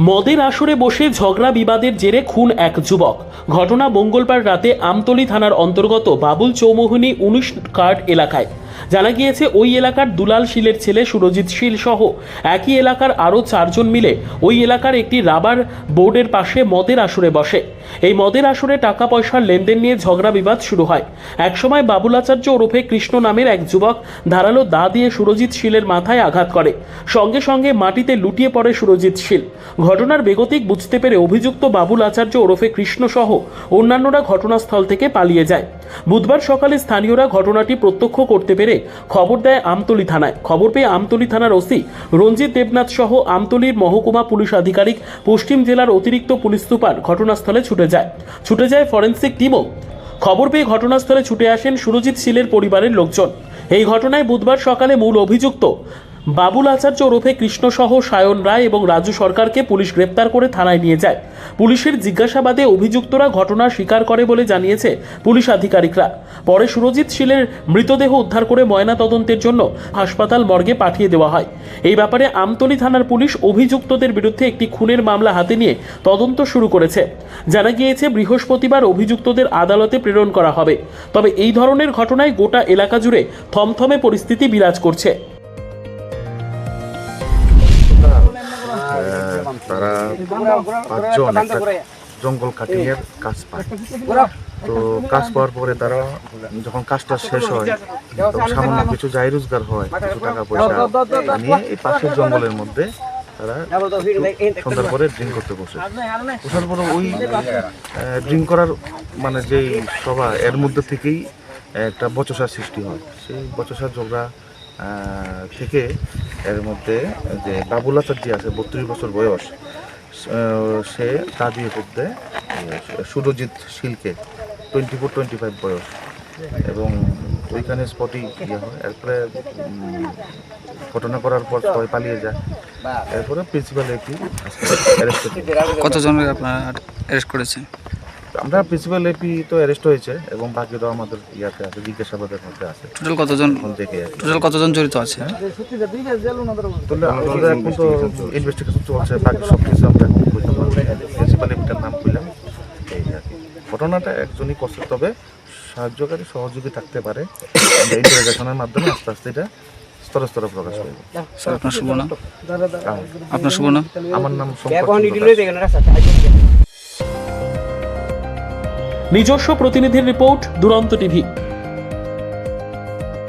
মদের আসরে বসে ঝগড়া বিবাদের জেরে খুন এক যুবক। ঘটনা মঙ্গলবার রাতে আমতলী থানার অন্তর্গত বাবুল চৌমুহনী 19 কার্ড এলাকায়। জানা গিয়েছে ওই এলাকার দুলাল শীলের ছেলে সুরজিৎ শীল সহ একই এলাকার আরও 4 জন মিলে ওই এলাকার একটি রাবার বোর্ডের পাশে মদের আসরে বসে। এই মদের আসরে টাকা পয়সার লেনদেন নিয়ে ঝগড়া বিবাদ শুরু হয়। একসময় বাবুল আচার্য ওরফে কৃষ্ণ নামের এক যুবক ধারালো দা দিয়ে সুরজিৎ শীলের মাথায় আঘাত করে। সঙ্গে সঙ্গে মাটিতে লুটিয়ে পড়ে সুরজিৎ শীল। ঘটনার বেগতিক বুঝতে পেরে অভিযুক্ত বাবুল আচার্য ওরফে কৃষ্ণ সহ অন্যান্যরা ঘটনাস্থল থেকে পালিয়ে যায়। বুধবার সকালে স্থানীয়রা ঘটনাটি প্রত্যক্ষ করতে পেরে খবর দেয় আমতলী থানায়। খবর পেয়ে আমতলী থানার ওসি রঞ্জিত দেবনাথ সহ আমতলীর মহকুমা পুলিশ আধিকারিক, পশ্চিম জেলার অতিরিক্ত পুলিশ সুপার ঘটনাস্থলে ছুটে যায় ফরেন্সিক টিমও। খবর পেয়ে ঘটনাস্থলে ছুটে আসেন সুরজিৎ শীলের পরিবারের লোকজন। এই ঘটনায় বুধবার সকালে মূল অভিযুক্ত বাবুল আচার্য ওরফে কৃষ্ণ সহ সায়ন রায় এবং রাজু সরকারকে পুলিশ গ্রেপ্তার করে থানায় নিয়ে যায়। পুলিশের জিজ্ঞাসাবাদে অভিযুক্তরা ঘটনা স্বীকার করে বলে জানিয়েছে পুলিশ আধিকারিকরা। পরে সুরজিৎ শীলের মৃতদেহ উদ্ধার করে ময়না তদন্তের জন্য হাসপাতাল মর্গে পাঠিয়ে দেওয়া হয়। এই ব্যাপারে আমতলী থানার পুলিশ অভিযুক্তদের বিরুদ্ধে একটি খুনের মামলা হাতে নিয়ে তদন্ত শুরু করেছে। জানা গিয়েছে বৃহস্পতিবার অভিযুক্তদের আদালতে প্রেরণ করা হবে। তবে এই ধরনের ঘটনায় গোটা এলাকা জুড়ে থমথমে পরিস্থিতি বিরাজ করছে। তারা 5 জন একটা জঙ্গল কাটিংয়ের কাজ পায়। তো কাজ পাওয়ার পরে তারা যখন কাজটা শেষ হয় তখন সামান্য কিছু যাই রোজগার হয়, কিছু টাকা পয়সা নিয়ে এই পাশের জঙ্গলের মধ্যে তারা সন্ধ্যার পরে ড্রিঙ্ক করতে বসার পরে ওই ড্রিঙ্ক করার মানে যেই সভা এর মধ্যে থেকেই একটা বচসার সৃষ্টি হয়। সেই বচসার ঝগড়া থেকে এর মধ্যে যে বাবুল আচার্য আছে 32 বছর বয়স, সে তা দিয়ে করতে সুরজিৎ শীলকে 24-25 বয়স এবং ওইখানে স্পটই ইয়ে হয়। এরপরে ঘটনা করার পর সবাই পালিয়ে যায়। এরপরে প্রিন্সিপাল এপি অ্যারেস্ট করেছে। কতজনের আপনারা অ্যারেস্ট করেছেন? আমরা প্রিন্সিপাল এপি তো অ্যারেস্ট হয়েছে এবং বাকিরাও আমাদের ইয়াতে আছে, জিজ্ঞাসাবাদের মধ্যে আছে। টোটাল কতজন জড়িত আছে? আমাদের এখন তো ইনভেস্টিগেশন চলছে, বাকি সব কিছু আমরা এখন বলতে পারবো। প্রিন্সিপাল এপিটার নাম করলাম এই আর কি। ঘটনাটা একজনই করছে, তবে সাহায্যকারী সহযোগী থাকতে পারে। ইন্টারোগেশনের মাধ্যমে আস্তে আস্তে এটা স্তরে স্তরে প্রকাশ করবে। আপনার শুভ নাম? আপনার শুভ নাম? আমার নাম নিজস্ব প্রতিনিধির রিপোর্ট, দুরন্ত টিভি।